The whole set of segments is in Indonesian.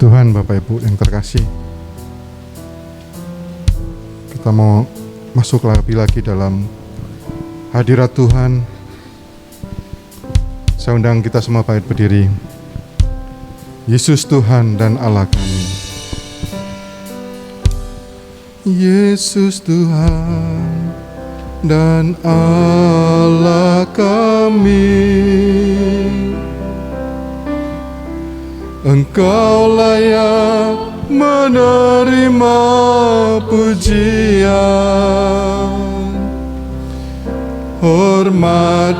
Tuhan, Bapak Ibu yang terkasih, kita mau masuk lagi dalam hadirat Tuhan. Saya undang kita semua bangkit berdiri. Yesus Tuhan dan Allah kami. Yesus Tuhan dan Allah kami, Engkau layak menerima pujian, hormat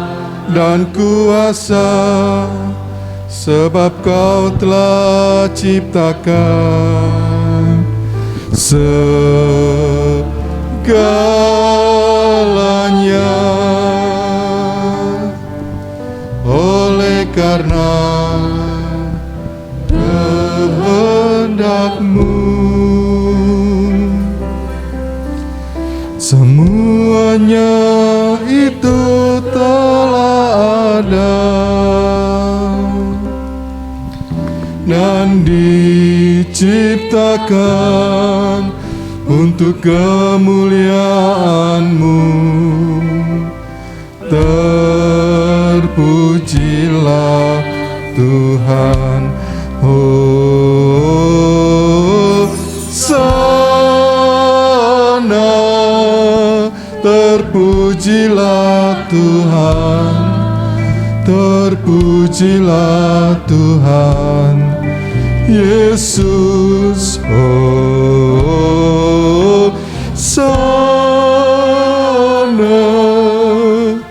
dan kuasa, sebab Kau telah ciptakan segalanya. Oleh karena kehendak-Mu, semuanya itu telah ada dan diciptakan untuk kemuliaan-Mu. Terpujilah Tuhan, Hosana. Terpujilah Tuhan, terpujilah Tuhan Yesus, Hosana.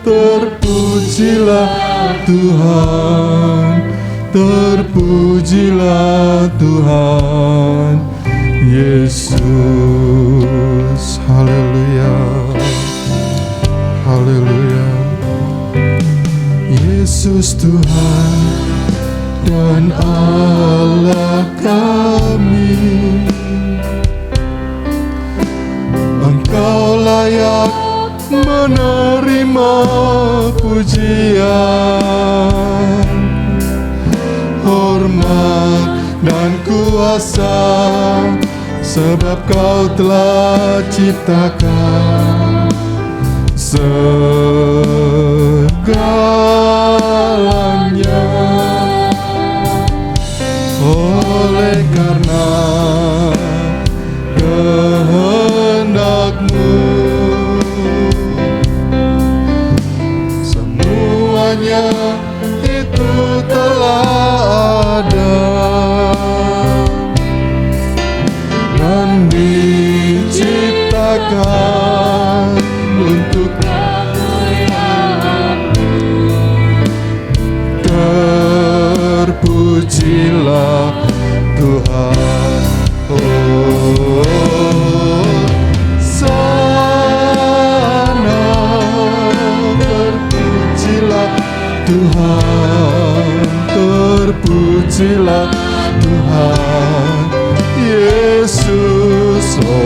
Terpujilah Tuhan, terpujilah Tuhan Yesus. Haleluya, haleluya. Yesus Tuhan dan Allah kami, Engkau layak menerima pujian, hormat dan kuasa, sebab Kau telah ciptakan segalanya. Oleh karena kehendak-Mu, semuanya itu telah ada dan diciptakan untuk terpujilah Tuhan, Hosana. Terpujilah Tuhan, terpujilah Tuhan Yesus, Hosana.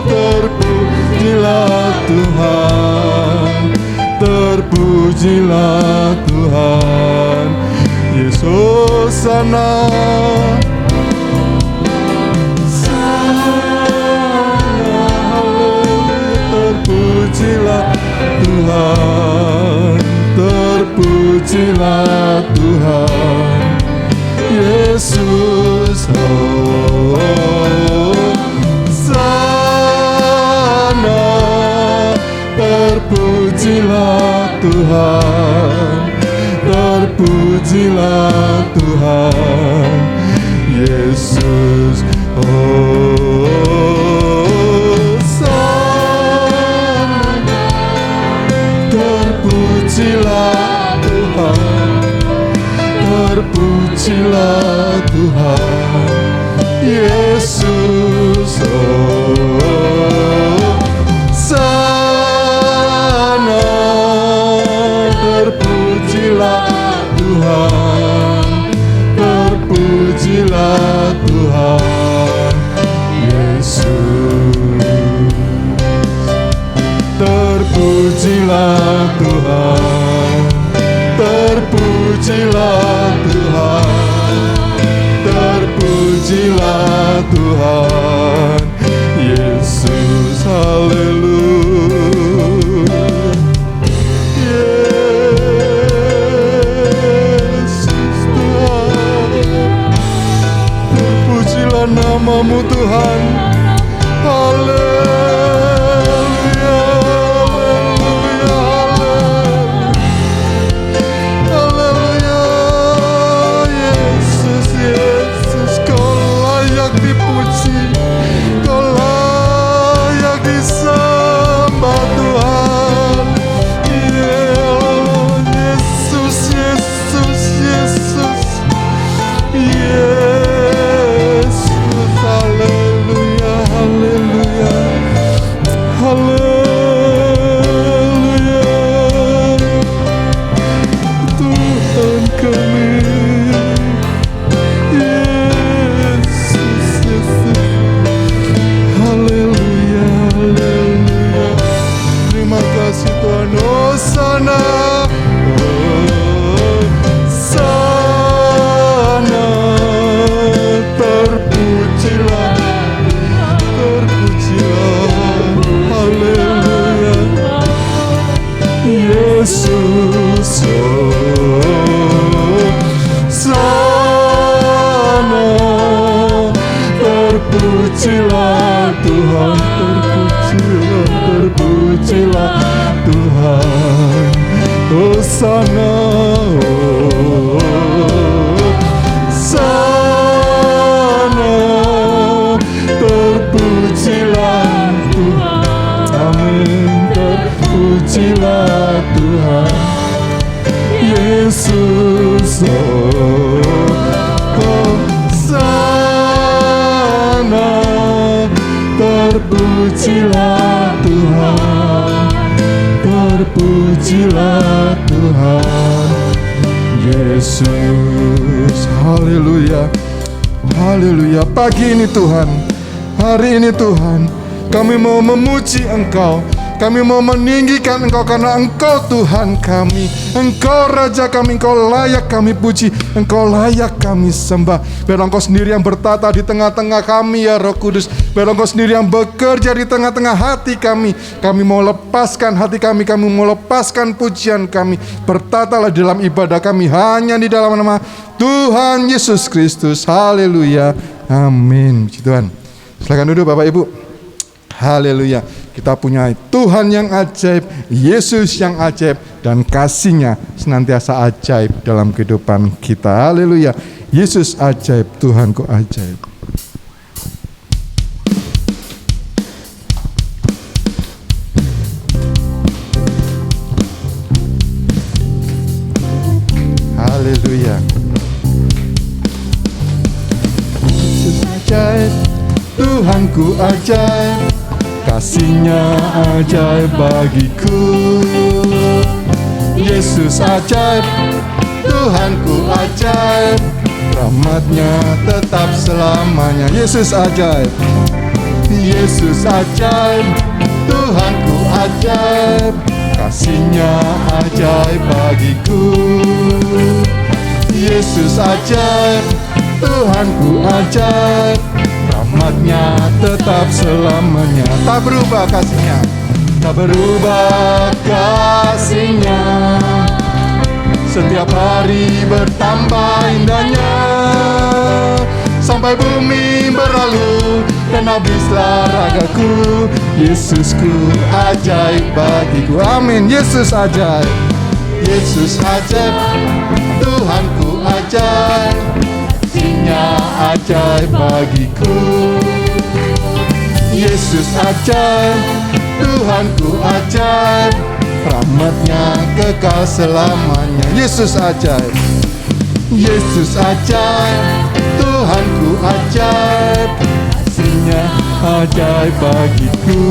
Terpujilah Tuhan, terpujilah Tuhan Yesus, Hosana. Terpujilah Tuhan, terpujilah Tuhan Yesus, Hosana. Terpujilah Tuhan, terpujilah Tuhan Yesus, Hosana. Terpujilah Tuhan, terpujilah Tuhan Yesus, Hosana. Terpujilah Tuhan, terpujilah Tuhan Yesus. Terpujilah Tuhan, terpujilah Tuhan, terpujilah Tuhan Yesus, haleluya. Yesus Tuhan, terpujilah namamu Tuhan, haleluya, haleluya, haleluya. Yesus, Yesus, kau layak dipuji, kau layak disembah Tuhan. Yesus, Yesus, Yesus, Yesus, haleluya, haleluya, haleluya. Tuhan kami, Yesus, Yesus, haleluya, haleluya. Terima kasih Tuhan. Hosana, Hosana, terpujilah, terpujilah, haleluya. Yesus, Hosana, terpujilah Tuhan, terpujilah, terpujilah Tuhan. Hosana, Hosana, terpujilah Tuhan. Amin, terpujilah Tuhan Yesus. Hosana, terpujilah Tuhan, terpujilah Tuhan Yesus. Haleluya, haleluya. Pagi ini Tuhan, hari ini Tuhan, kami mau memuji Engkau, kami mau meninggikan Engkau karena Engkau Tuhan kami, Engkau Raja kami, Engkau layak kami puji, Engkau layak kami sembah. Biar Engkau sendiri yang bertata di tengah-tengah kami ya Roh Kudus, biar Engkau sendiri yang bekerja di tengah-tengah hati kami. Kami mau lepaskan hati kami mau lepaskan pujian kami. Bertatalah di dalam ibadah kami hanya di dalam nama Tuhan Yesus Kristus. Haleluya, amin. Puji Tuhan. Silakan duduk Bapak Ibu. Haleluya. Kita punya Tuhan yang ajaib, Yesus yang ajaib, dan kasih-Nya senantiasa ajaib dalam kehidupan kita. Haleluya. Yesus ajaib, Tuhanku ajaib. Haleluya. Yesus ajaib, Tuhanku ajaib, kasih-Nya ajaib bagiku. Yesus ajaib, Tuhanku ajaib, rahmat-Nya tetap selamanya. Yesus ajaib, Yesus ajaib, Tuhanku ajaib, kasih-Nya ajaib bagiku. Yesus ajaib, Tuhanku ajaib, rahmat-Nya tetap selamanya. Tak berubah kasih-Nya, tak berubah kasih-Nya. Setiap hari bertambah indahnya, sampai bumi berlalu dan habislah ragaku. Yesusku ajaib bagiku. Amin. Yesus ajaib, Yesus ajaib, Tuhanku ajaib, kasih-Nya ajaib bagiku. Yesus ajaib, Tuhanku ajaib, rahmat-Nya kekal selamanya. Yesus ajaib, Yesus ajaib, Tuhanku ajaib, kasih-Nya ajaib bagiku.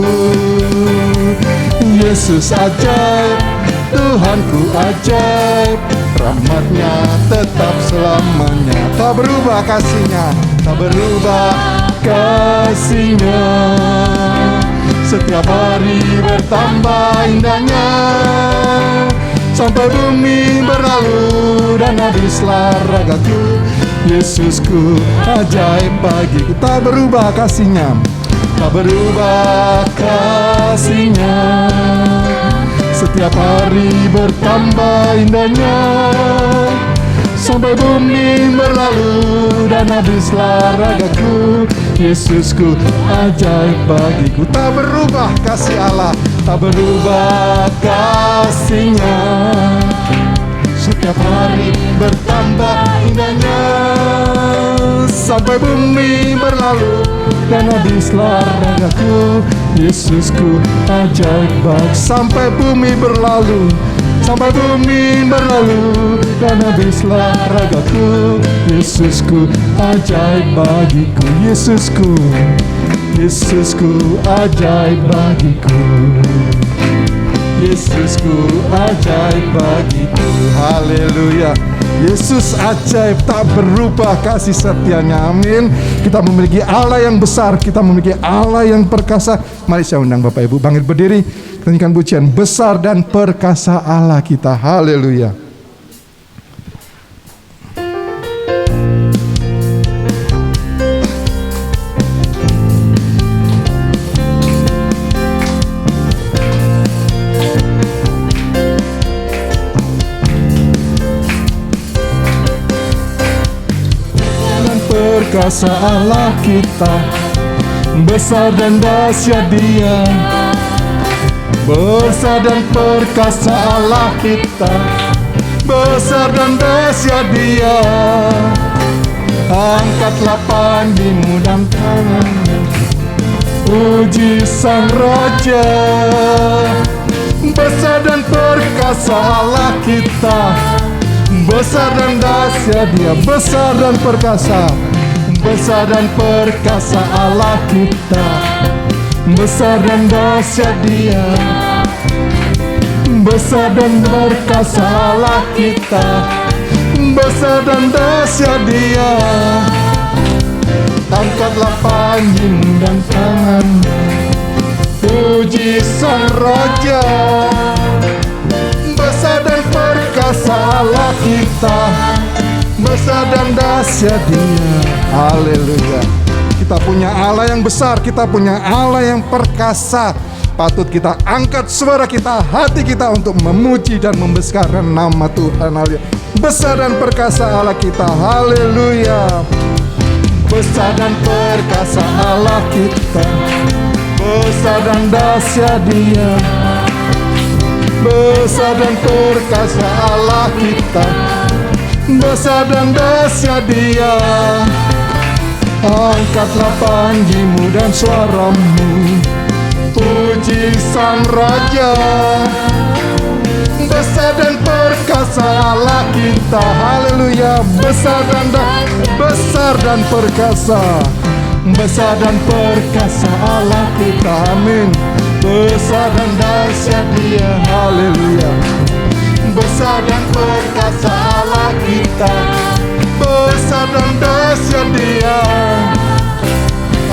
Yesus ajaib, Tuhanku ajaib, rahmat-Nya tetap selamanya. Tak berubah kasih-Nya, tak berubah kasih-Nya. Setiap hari bertambah indahnya, sampai bumi berlalu dan habislah ragaku. Yesusku ajaib bagiku, tak berubah kasihnya, tak berubah kasihnya. Setiap hari bertambah indahnya, sampai bumi berlalu dan habislah ragaku. Yesusku ajaib bagiku, tak berubah kasih Allah, tak berubah kasihnya. Setiap hari bertambah indahnya, sampai bumi berlalu dan habislah ragaku. Yesusku ajaib bagiku, sampai bumi berlalu, sampai bumi berlalu dan habislah ragaku. Yesusku ajaib bagiku. Yesusku, Yesusku ajaib bagiku. Yesusku ajaib bagiku. Haleluya. Yesus ajaib, tak berubah kasih setianya. Amin. Kita memiliki Allah yang besar, kita memiliki Allah yang perkasa. Mari saya undang Bapak Ibu bangkit berdiri, kita nyanyikan pujian besar dan perkasa Allah kita. Haleluya. Perkasa Allah kita, besar dan dahsyat Dia. Besar dan perkasa Allah kita, besar dan dahsyat Dia. Angkatlah panjimu dan tanganmu, puji Sang Raja. Besar dan perkasa Allah kita, besar dan dahsyat Dia. Besar dan perkasa, besar dan perkasa Allah kita, besar dan dahsyat Dia. Besar dan perkasa Allah kita, besar dan dahsyat Dia. Angkatlah panjimu dan tanganmu, puji Sang Raja. Besar dan perkasa Allah kita, besar dan dahsyat Dia. Haleluya. Kita punya Allah yang besar, kita punya Allah yang perkasa. Patut kita angkat suara kita, hati kita untuk memuji dan membesarkan nama Tuhan. Haleluya. Besar dan perkasa Allah kita. Haleluya. Besar dan perkasa Allah kita, besar dan dahsyat Dia. Besar dan perkasa Allah kita, besar dan dahsyat Dia. Angkatlah panjimu dan suaramu, puji Sang Raja. Besar dan perkasa Allah kita. Haleluya. Besar dan perkasa, besar dan perkasa Allah kita. Amin. Besar dan dahsyat Dia. Haleluya. Besar dan perkasa Allah kita, besar dan dahsyat Dia.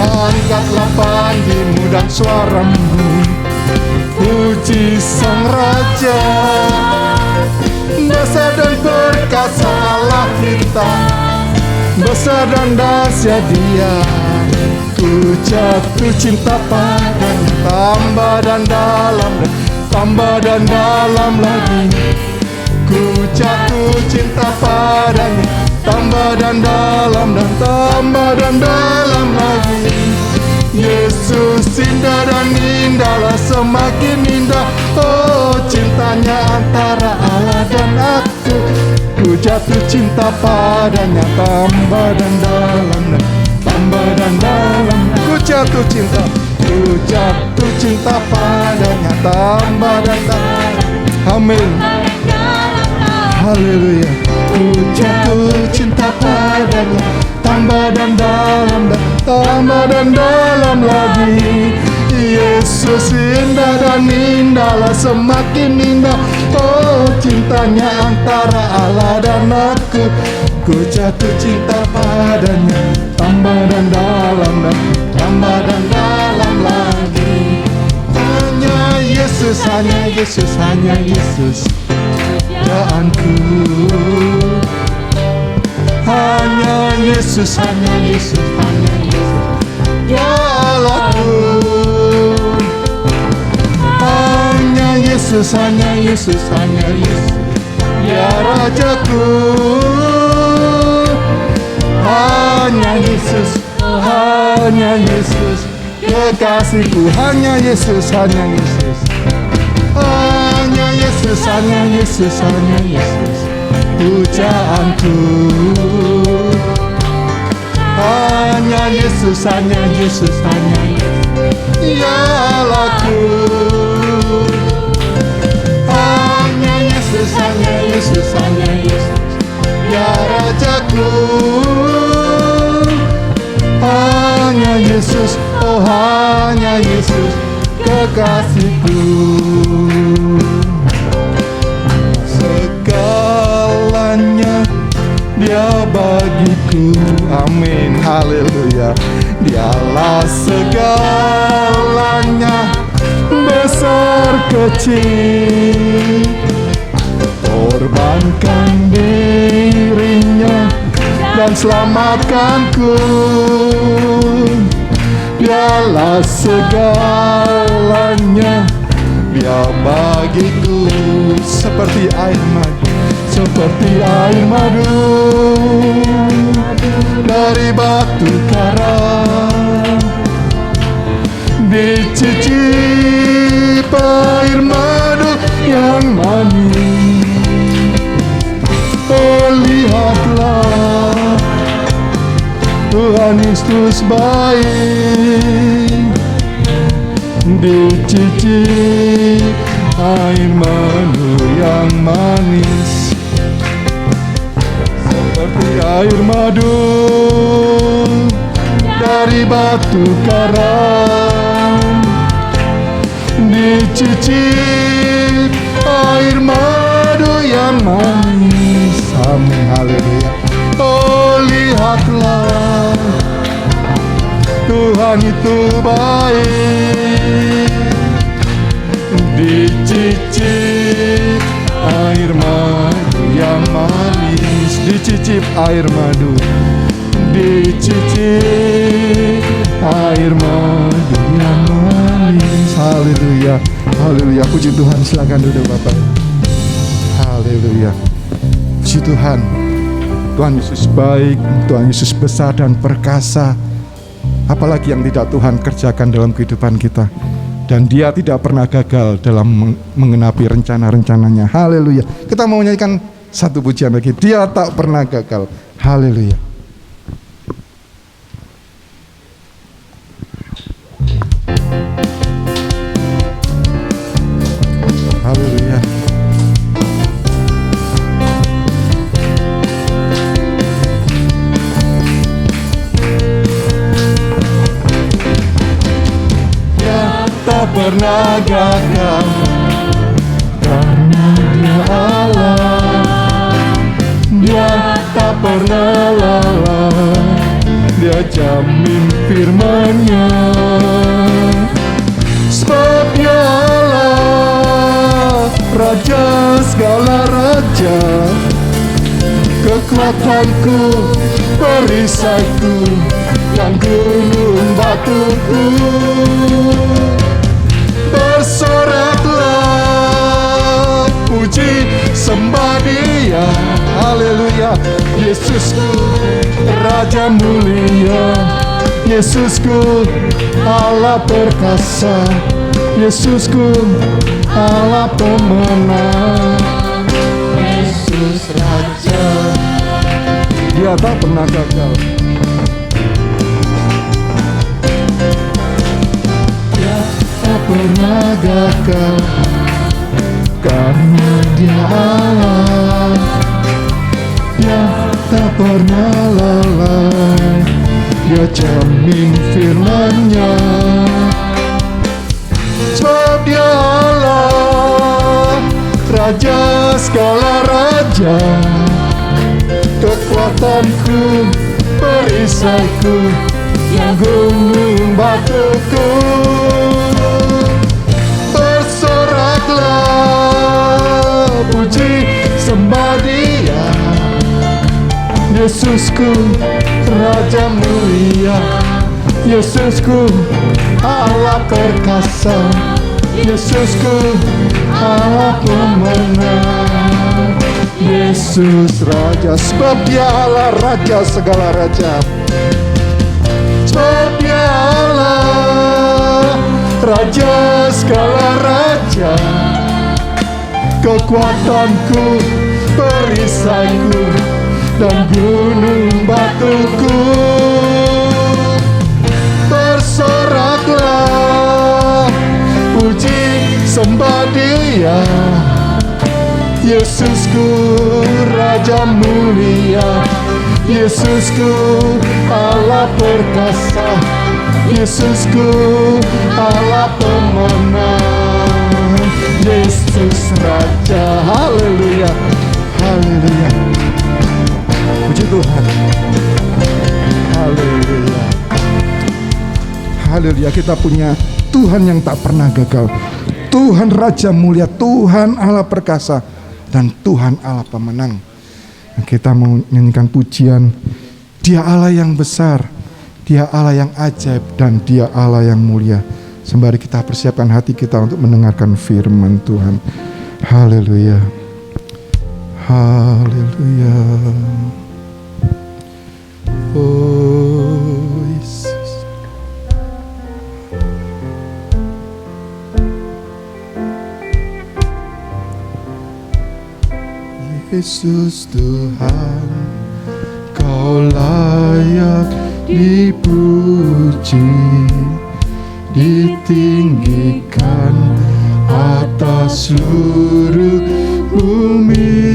Angkatlah panjimu dan suaramu, puji Sang Raja. Besar dan perkasa Allah kita, besar dan dahsyat Dia. Ku jatuh cinta padanya, tambah dan dalam, tambah dan dalam lagi. Ku jatuh cinta padanya, tambah dan dalam, dan tambah dan dalam lagi. Yesus indah dan indahlah, semakin indah. Oh, cintanya antara Allah dan aku. Ku jatuh cinta padanya, tambah dan dalam, dan tambah dan dalam. Ku jatuh cinta padanya, tambah dan dalam. Amin. Haleluya. Ku jatuh cinta padanya, tambah dan dalam, dan tambah dan dalam lagi. Yesus indah dan indahlah, semakin indah. Oh, cintanya antara Allah dan aku. Ku jatuh cinta padanya, tambah dan dalam, dan tambah dan dalam lagi. Hanya Yesus, hanya Yesus, hanya Yesus. pujaanku. Hanya Yesus, hanya Yesus, hanya Yesus, ya Allahku. Hanya Yesus, hanya Yesus, hanya Yesus, ya Rajaku. Hanya Yesus, hanya Yesus, kekasihku. Hanya Yesus, hanya Yesus, hanya Yesus, hanya Yesus, hanya Yesus, pujaanku. Hanya Yesus, hanya Yesus, hanya Yesus, ya Allahku. Hanya Yesus, hanya Yesus, hanya Yesus, ya Rajaku. Hanya Yesus, oh hanya Yesus, kekasihku. Segalanya Dia bagiku, amin, haleluya. Dialah segalanya, besar kecil, korbankan dirinya dan selamatkanku. Dialah segalanya, Dia bagiku seperti air madu, seperti air madu dari batu karang. Dicicip air madu yang manis. Oh lihatlah, Tuhan Yesus baik. Dicicip air madu yang manis, seperti air madu dari batu karang. Dicicip air madu yang manis, amin, haleluya. Oh lihatlah, Tuhan itu baik. Dicicip air madu yang manis, dicicip air madu, dicicip air madu yang manis. Haleluya, haleluya, puji Tuhan. Silakan duduk Bapak. Haleluya, puji Tuhan. Tuhan Yesus baik, Tuhan Yesus besar dan perkasa. Apalagi yang tidak Tuhan kerjakan dalam kehidupan kita. Dan Dia tidak pernah gagal dalam mengenapi rencana-rencananya. Haleluya. Kita mau menyanyikan satu pujian lagi. Dia tak pernah gagal. Haleluya. Haleluya. Tak pernah gagal karena Dia Allah. Dia tak pernah lalai, Dia jamin firman-Nya. Sebab Dia Allah, Raja segala raja, kekuatanku, perisaiku, yang gunung batuku. Bersoraklah, puji sembah Dia, haleluya. Yesusku, Raja mulia, Yesusku, Allah perkasa, Yesusku, Allah pemenang, Yesus Raja. Dia tak pernah gagal. Pernah gagal karena Dia Allah. Dia tak pernah lalai, Dia jamin firman-Nya. Sebab Dia Allah, Raja segala raja, kekuatanku, perisaiku, yang gunung batuku. Bersoraklah, puji sembah Dia. Yesusku, Raja mulia. Yesusku, Allah perkasa. Yesusku, Allah pemenang. Yesus Raja, sebab Dia Allah Raja segala raja. Sebab Dia Allah Raja segala raja. Kekuatanku, perisaiku, dan gunung batuku. Bersoraklah, puji sembah Dia. Yesusku, Raja mulia. Yesusku, Allah perkasa. Yesusku, Allah pemenang. Yesus Raja, haleluya, haleluya. Puji Tuhan, haleluya, haleluya. Kita punya Tuhan yang tak pernah gagal. Tuhan Raja mulia, Tuhan Allah perkasa, dan Tuhan Allah pemenang. Kita mau nyanyikan pujian, Dia Allah yang besar, Dia Allah yang ajaib, dan Dia Allah yang mulia. Sembari kita persiapkan hati kita untuk mendengarkan firman Tuhan. Haleluya, haleluya. Oh Yesus. Yesus Tuhan, Kau layak dipuji, ditinggikan atas seluruh bumi.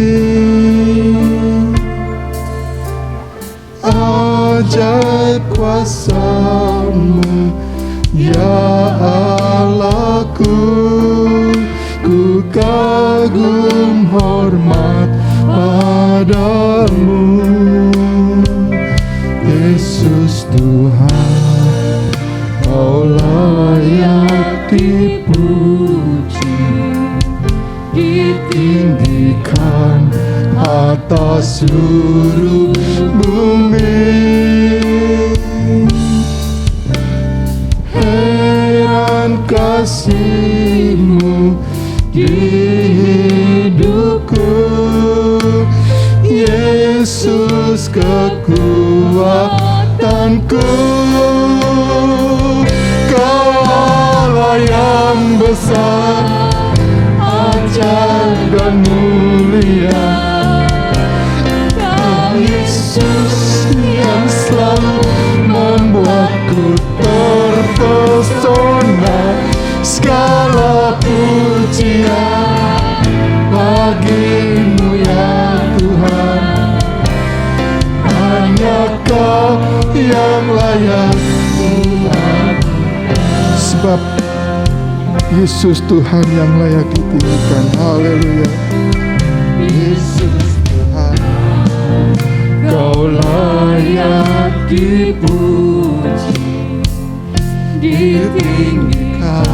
Ajaib kuasa-Mu, ya Allahku, ku kagum hormat padamu. Yesus Tuhan, Kau layak dipuji, ditinggikan atas seluruh bumi. Heran kasih-Mu di hidupku, Yesus kekuatanku. Kau Allah yang besar, ajaib dan mulia. Kau Yesus yang selalu membuatku terpesona. Segala pujian bagi-Mu ya Tuhan. Hanya Kau yang layak Tuhan. Sebab Yesus Tuhan yang layak ditinggikan. Haleluya. Yesus Tuhan, Kau layak dipuji, ditinggikan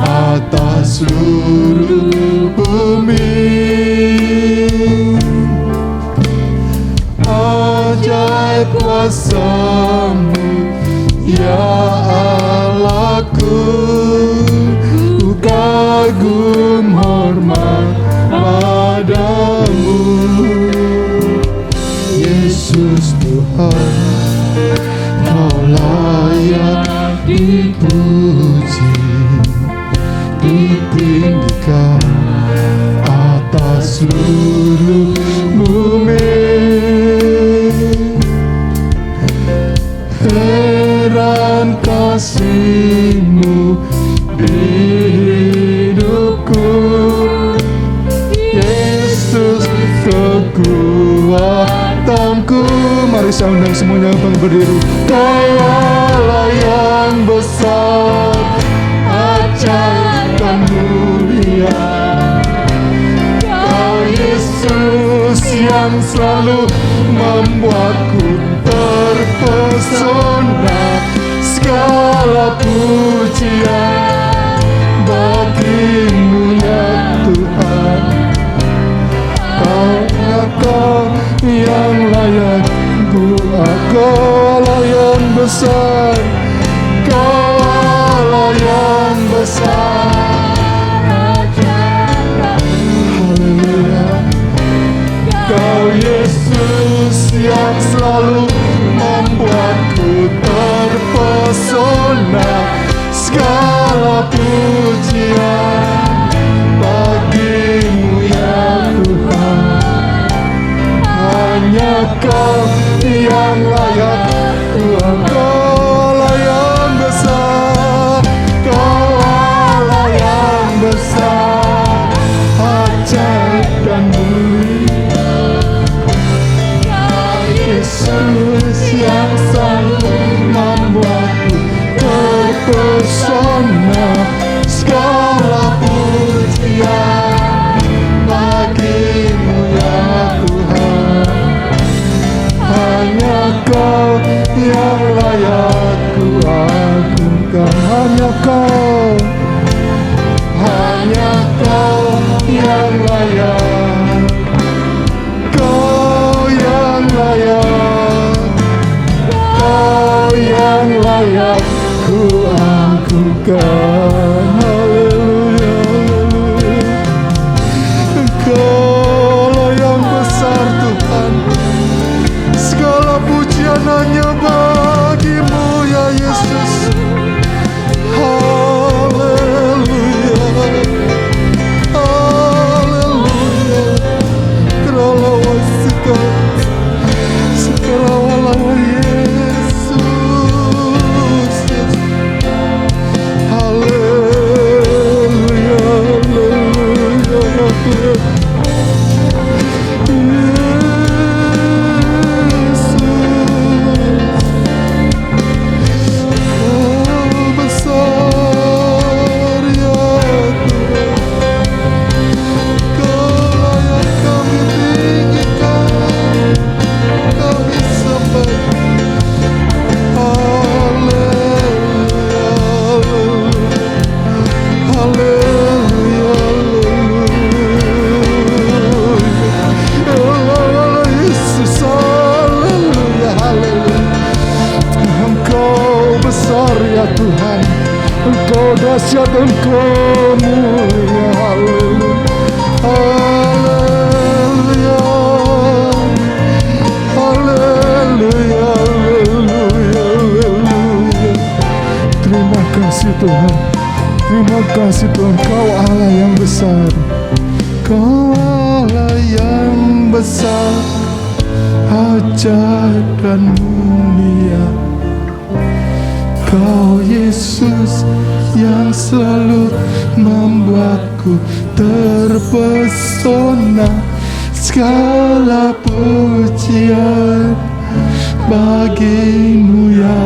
atas seluruh bumi. Ajaib kuasa-Mu, ya Allahku, ku kagum hormat padamu. Yesus Tuhan, Kau layak dipuji, ditinggikan atas seluruh bumi. Heran kasih-Mu di hidupku, Yesus kekuatanku. Mari saya undang semuanya bang berdiri. Kau Allah yang besar, ajaib dan mulia. Kau Yesus yang selalu membuatku terpesona. Segala pujian bagi-Mu ya Tuhan. besar, Kau Allah yang besar. Haleluya. Kau Yesus yang selalu membuatku terpesona. Segala pujian bagimu ya Tuhan. Hanya Kau yang layak Tuhan. Kau Allah yang besar, Kau Allah yang besar, ajaib dan mulia. Yesus yang selalu membuatku terpesona. Segala pujian bagimu ya Tuhan. Hanya Kau yang layak ku agungkan. Hanya Kau yang layak, Kau yang layak, Kau yang layak ku agungkan. Haleluya, haleluya. Engkau yang besar Tuhan. Segala pujian hanya bagimu ya Yesus. Haleluya, haleluya. Kerana segala Yesus. Haleluya, haleluya. Tuhan, Engkau dahsyat, Engkau mulia. Haleluya, haleluya, haleluya, haleluya. Terima kasih Tuhan, terima kasih Tuhan. Kau Allah yang besar, Kau Allah yang besar, ajaib dan mulia. Kau Yesus yang selalu membuatku terpesona. Segala pujian bagimu ya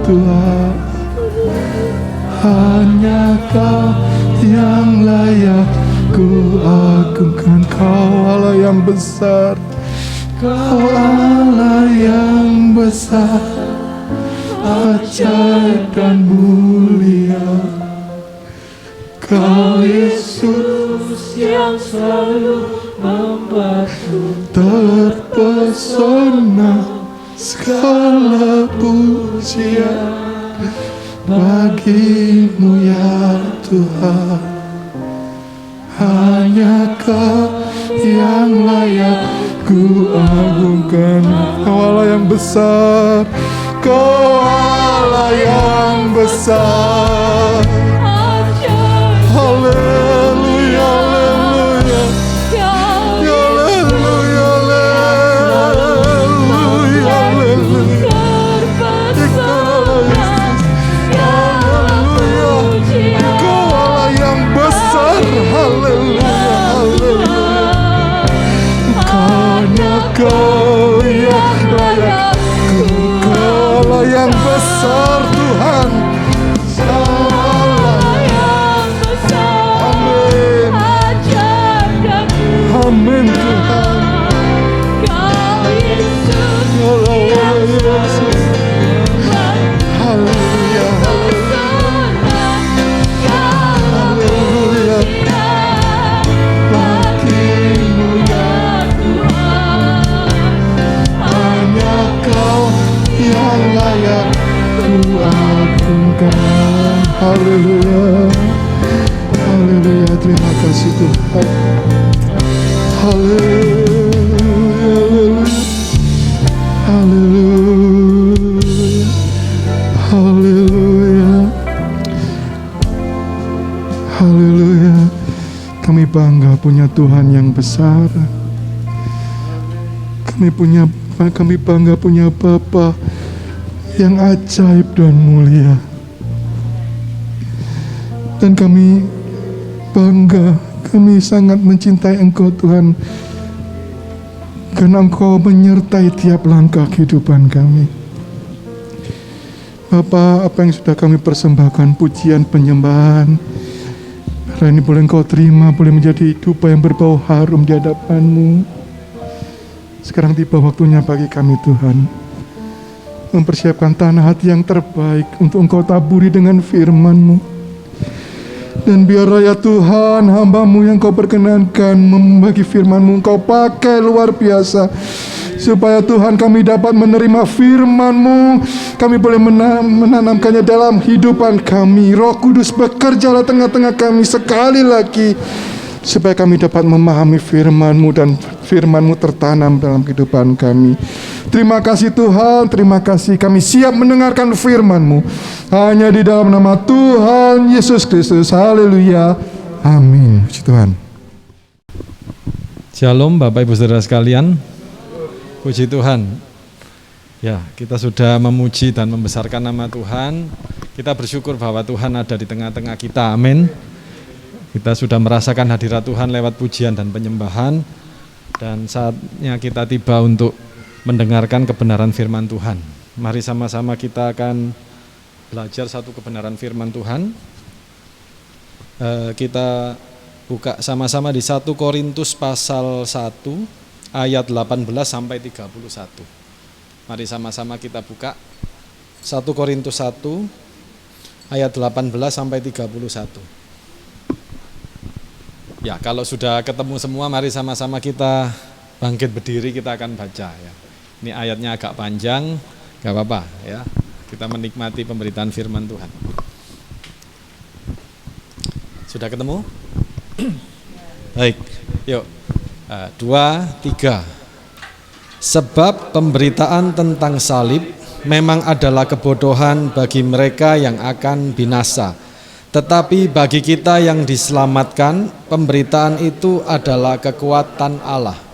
Tuhan. Hanya Kau yang layak ku agungkan. Kau Allah yang besar, Kau Allah yang besar, ajaib dan mulia. Kau Yesus yang selalu membuatku terpesona. Segala pujian bagimu ya Tuhan. Hanya Kau yang layak ku agungkan. Kau Allah yang besar, Kau Allah yang besar. Haleluya, haleluya, haleluya, haleluya, haleluya. Kau Allah yang besar. Haleluya, haleluya. Karena Kau yang layak, Allah yang besar Tuhan. Allah yang besar. Amin. Amin Tuhan. Kau Yesus yang selalu. Haleluya, haleluya. Bagimu ya Tuhan. Hanya Kau yang layak berkenan. Haleluya. Haleluya, terima kasih Tuhan. Haleluya. Haleluya. Haleluya. Haleluya. Kami bangga punya Tuhan yang besar. Kami bangga punya Bapa yang ajaib dan mulia. Dan kami bangga, kami sangat mencintai Engkau Tuhan, karena Engkau menyertai tiap langkah kehidupan kami. Bapa, apa yang sudah kami persembahkan, pujian, penyembahan, hari ini boleh Engkau terima, boleh menjadi dupa yang berbau harum di hadapan-Mu. Sekarang tiba waktunya bagi kami Tuhan, mempersiapkan tanah hati yang terbaik untuk Engkau taburi dengan firman-Mu. Dan biarlah ya Tuhan, hamba-Mu yang Kau perkenankan membagi firman-Mu, Engkau pakai luar biasa, supaya Tuhan kami dapat menerima firman-Mu, kami boleh menanamkannya dalam kehidupan kami. Roh Kudus bekerjalah tengah-tengah kami sekali lagi, supaya kami dapat memahami firman-Mu dan firman-Mu tertanam dalam kehidupan kami. Terima kasih Tuhan, terima kasih, kami siap mendengarkan firman-Mu hanya di dalam nama Tuhan Yesus Kristus. Haleluya, amin. Puji Tuhan. Shalom Bapak Ibu Saudara sekalian, puji Tuhan. Ya, kita sudah memuji dan membesarkan nama Tuhan. Kita bersyukur bahwa Tuhan ada di tengah-tengah kita, amin. Kita sudah merasakan hadirat Tuhan lewat pujian dan penyembahan, dan saatnya kita tiba untuk mendengarkan kebenaran firman Tuhan. Mari sama-sama kita akan belajar satu kebenaran firman Tuhan. Kita buka sama-sama di 1 Korintus pasal 1 ayat 18 sampai 31. Mari sama-sama kita buka 1 Korintus 1 ayat 18 sampai 31. Ya, kalau sudah ketemu semua, mari sama-sama kita bangkit berdiri, kita akan baca ya. Ini ayatnya agak panjang, gak apa-apa ya. Kita menikmati pemberitaan firman Tuhan. Sudah ketemu? Baik, yuk. 2, 3. Sebab pemberitaan tentang salib memang adalah kebodohan bagi mereka yang akan binasa. Tetapi bagi kita yang diselamatkan, pemberitaan itu adalah kekuatan Allah.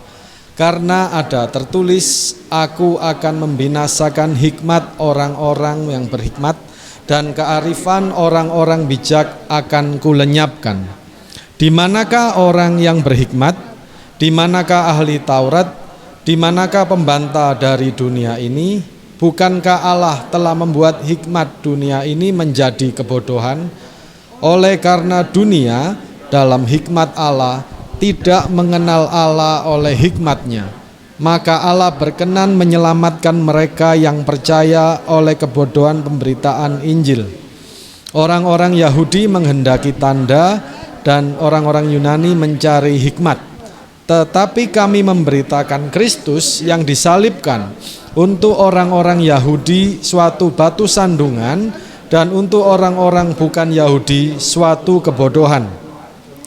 Karena ada tertulis, aku akan membinasakan hikmat orang-orang yang berhikmat, dan kearifan orang-orang bijak akan kulenyapkan. Di manakah orang yang berhikmat? Di manakah ahli Taurat? Di manakah pembantah dari dunia ini? Bukankah Allah telah membuat hikmat dunia ini menjadi kebodohan? Oleh karena dunia dalam hikmat Allah tidak mengenal Allah oleh hikmatnya, maka Allah berkenan menyelamatkan mereka yang percaya oleh kebodohan pemberitaan Injil. Orang-orang Yahudi menghendaki tanda dan orang-orang Yunani mencari hikmat. Tetapi kami memberitakan Kristus yang disalibkan, untuk orang-orang Yahudi suatu batu sandungan, dan untuk orang-orang bukan Yahudi suatu kebodohan.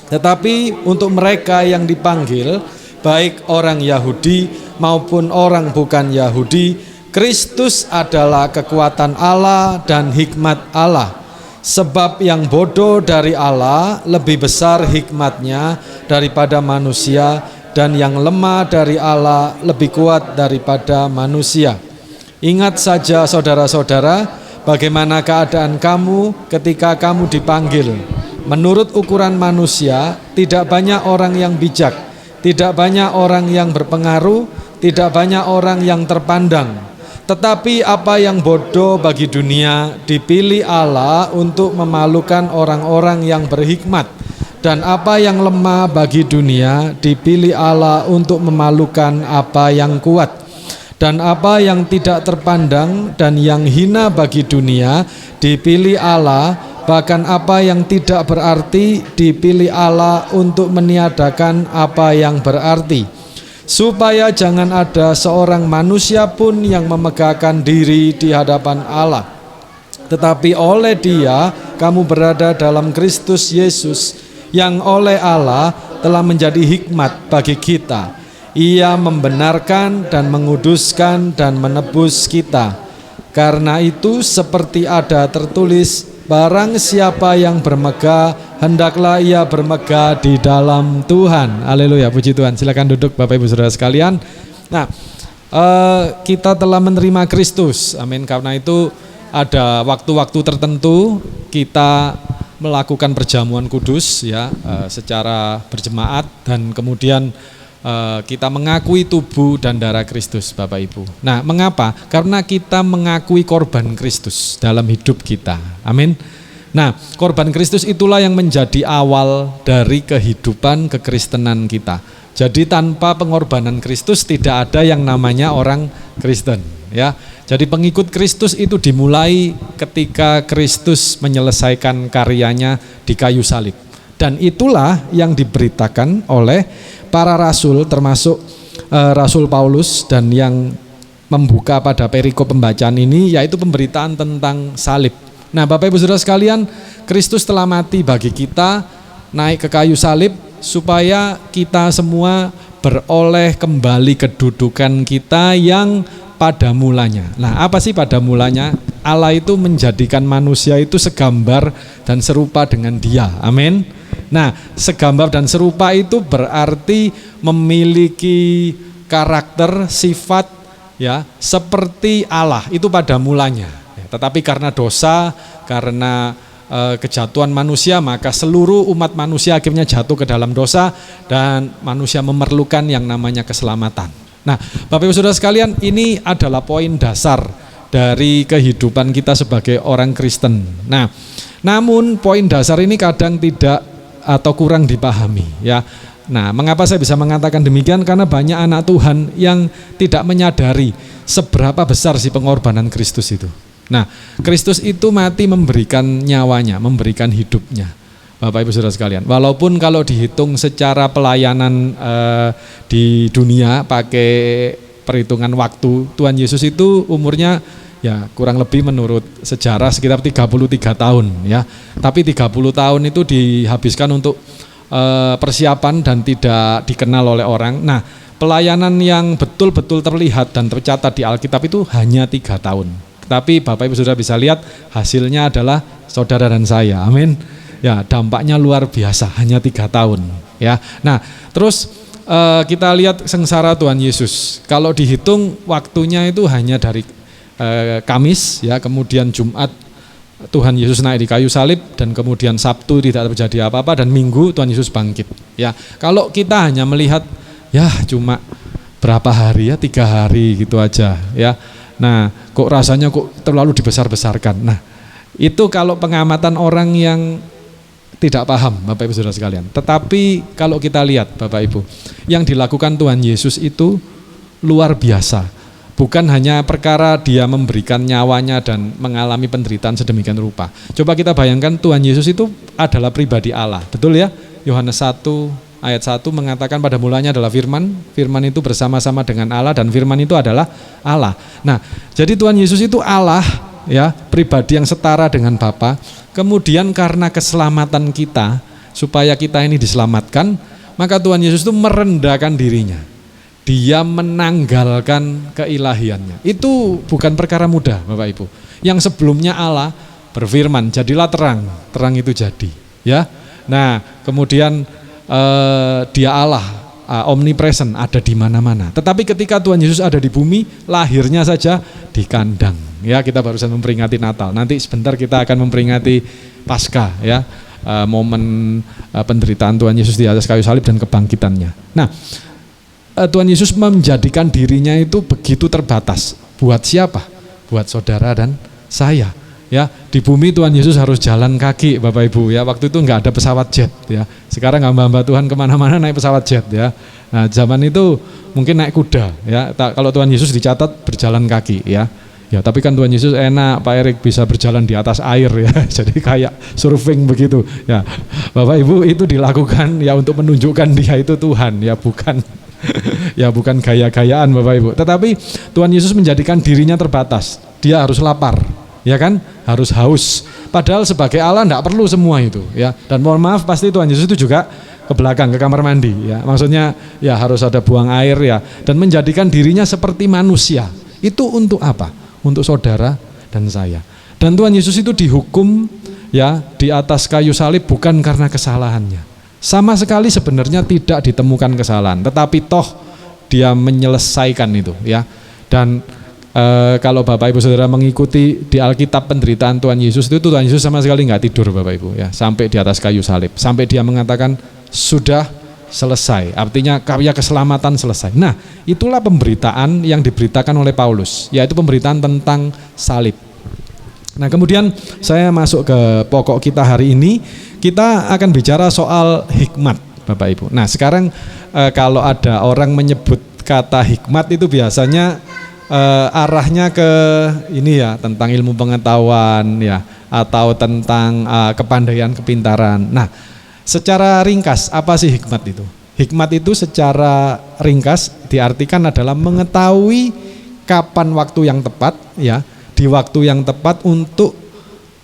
Tetapi untuk mereka yang dipanggil, baik orang Yahudi maupun orang bukan Yahudi, Kristus adalah kekuatan Allah dan hikmat Allah. Sebab yang bodoh dari Allah lebih besar hikmatnya daripada manusia, dan yang lemah dari Allah lebih kuat daripada manusia. Ingat saja saudara-saudara, bagaimana keadaan kamu ketika kamu dipanggil. Menurut ukuran manusia, tidak banyak orang yang bijak, tidak banyak orang yang berpengaruh, tidak banyak orang yang terpandang. Tetapi apa yang bodoh bagi dunia dipilih Allah untuk memalukan orang-orang yang berhikmat, dan apa yang lemah bagi dunia dipilih Allah untuk memalukan apa yang kuat. Dan apa yang tidak terpandang dan yang hina bagi dunia dipilih Allah, bahkan apa yang tidak berarti dipilih Allah untuk meniadakan apa yang berarti, supaya jangan ada seorang manusia pun yang memegahkan diri di hadapan Allah. Tetapi oleh Dia kamu berada dalam Kristus Yesus, yang oleh Allah telah menjadi hikmat bagi kita. Ia membenarkan dan menguduskan dan menebus kita. Karena itu seperti ada tertulis, barang siapa yang bermegah, hendaklah ia bermegah di dalam Tuhan. Haleluya, puji Tuhan. Silakan duduk Bapak Ibu Saudara sekalian. Nah, kita telah menerima Kristus. Amin. Karena itu ada waktu-waktu tertentu kita melakukan perjamuan kudus ya, secara berjemaat, dan kemudian kita mengakui tubuh dan darah Kristus, Bapak Ibu. Nah, mengapa? Karena kita mengakui korban Kristus dalam hidup kita. Amin. Nah, korban Kristus itulah yang menjadi awal dari kehidupan kekristenan kita. Jadi tanpa pengorbanan Kristus tidak ada yang namanya orang Kristen, ya. Jadi pengikut Kristus itu dimulai ketika Kristus menyelesaikan karyanya di kayu salib. Dan itulah yang diberitakan oleh para rasul, termasuk Rasul Paulus, dan yang membuka pada perikop pembacaan ini yaitu pemberitaan tentang salib. Nah, Bapak Ibu Saudara sekalian, Kristus telah mati bagi kita, naik ke kayu salib supaya kita semua beroleh kembali kedudukan kita yang pada mulanya. Nah, apa sih pada mulanya? Allah itu menjadikan manusia itu segambar dan serupa dengan Dia. Amin. Nah, segambar dan serupa itu berarti memiliki karakter, sifat ya seperti Allah itu pada mulanya. Tetapi karena dosa, karena kejatuhan manusia, maka seluruh umat manusia akhirnya jatuh ke dalam dosa dan manusia memerlukan yang namanya keselamatan. Nah, Bapak Ibu Saudara sekalian, ini adalah poin dasar dari kehidupan kita sebagai orang Kristen. Nah, namun poin dasar ini kadang tidak atau kurang dipahami ya. Nah, mengapa saya bisa mengatakan demikian? Karena banyak anak Tuhan yang tidak menyadari seberapa besar sih pengorbanan Kristus itu. Nah, Kristus itu mati memberikan nyawanya, memberikan hidupnya. Bapak Ibu Saudara sekalian, walaupun kalau dihitung secara pelayanan di dunia pakai perhitungan waktu, Tuhan Yesus itu umurnya ya kurang lebih menurut sejarah sekitar 33 tahun ya. Tapi 30 tahun itu dihabiskan untuk persiapan dan tidak dikenal oleh orang. Nah, pelayanan yang betul-betul terlihat dan tercatat di Alkitab itu hanya 3 tahun. Tapi Bapak Ibu Saudara bisa lihat hasilnya adalah saudara dan saya. Amin. Ya, dampaknya luar biasa, hanya 3 tahun ya. Nah, terus kita lihat sengsara Tuhan Yesus. Kalau dihitung waktunya itu hanya dari Kamis ya, kemudian Jumat Tuhan Yesus naik di kayu salib, dan kemudian Sabtu tidak terjadi apa-apa, dan Minggu Tuhan Yesus bangkit ya. Kalau kita hanya melihat ya cuma berapa hari ya, 3 hari gitu aja ya. Nah, kok rasanya kok terlalu dibesar-besarkan. Nah, itu kalau pengamatan orang yang tidak paham, Bapak Ibu Saudara sekalian. Tetapi kalau kita lihat Bapak Ibu, yang dilakukan Tuhan Yesus itu luar biasa. Bukan hanya perkara Dia memberikan nyawanya dan mengalami penderitaan sedemikian rupa. Coba kita bayangkan, Tuhan Yesus itu adalah pribadi Allah. Betul ya? Yohanes 1 ayat 1 mengatakan pada mulanya adalah firman, firman itu bersama-sama dengan Allah, dan firman itu adalah Allah. Nah, jadi Tuhan Yesus itu Allah ya, pribadi yang setara dengan Bapa. Kemudian karena keselamatan kita, supaya kita ini diselamatkan, maka Tuhan Yesus itu merendahkan dirinya. Dia menanggalkan keilahiannya. Itu bukan perkara mudah, Bapak Ibu. Yang sebelumnya Allah berfirman, jadilah terang, terang itu jadi ya. Nah, kemudian Dia Allah omnipresent, ada di mana-mana. Tetapi ketika Tuhan Yesus ada di bumi, lahirnya saja di kandang. Ya, kita barusan memperingati Natal. Nanti sebentar kita akan memperingati Paskah ya, momen penderitaan Tuhan Yesus di atas kayu salib dan kebangkitannya. Nah, Tuhan Yesus menjadikan dirinya itu begitu terbatas. Buat siapa? Buat saudara dan saya. Ya, di bumi Tuhan Yesus harus jalan kaki, Bapak Ibu ya. Waktu itu nggak ada pesawat jet ya. Sekarang hamba-hamba Tuhan kemana-mana naik pesawat jet ya. Nah, zaman itu mungkin naik kuda ya. Kalau Tuhan Yesus dicatat berjalan kaki ya. Ya, tapi kan Tuhan Yesus enak, Pak Erik bisa berjalan di atas air ya. Jadi kayak surfing begitu ya. Bapak Ibu, itu dilakukan ya untuk menunjukkan Dia itu Tuhan ya, bukan ya bukan gaya-gayaan Bapak Ibu. Tetapi Tuhan Yesus menjadikan dirinya terbatas. Dia harus lapar ya kan? Harus haus. Padahal sebagai Allah enggak perlu semua itu, ya. Dan mohon maaf, pasti Tuhan Yesus itu juga ke belakang, ke kamar mandi, ya. Maksudnya ya harus ada buang air, ya, dan menjadikan dirinya seperti manusia. Itu untuk apa? Untuk saudara dan saya. Dan Tuhan Yesus itu dihukum, ya, di atas kayu salib bukan karena kesalahannya. Sama sekali sebenarnya tidak ditemukan kesalahan, tetapi toh dia menyelesaikan itu, ya. Dan kalau Bapak Ibu Saudara mengikuti di Alkitab penderitaan Tuhan Yesus itu Tuhan Yesus sama sekali nggak tidur, Bapak Ibu, ya, sampai di atas kayu salib, sampai dia mengatakan sudah selesai, artinya karya keselamatan selesai. Nah, itulah pemberitaan yang diberitakan oleh Paulus, yaitu pemberitaan tentang salib. Nah, kemudian saya masuk ke pokok kita hari ini. Kita akan bicara soal hikmat, Bapak Ibu. Nah, sekarang kalau ada orang menyebut kata hikmat itu biasanya arahnya ke ini, ya, tentang ilmu pengetahuan, ya, atau tentang kepandaian, kepintaran. Nah, secara ringkas apa sih hikmat itu? Hikmat itu secara ringkas diartikan adalah mengetahui kapan waktu yang tepat, ya, di waktu yang tepat untuk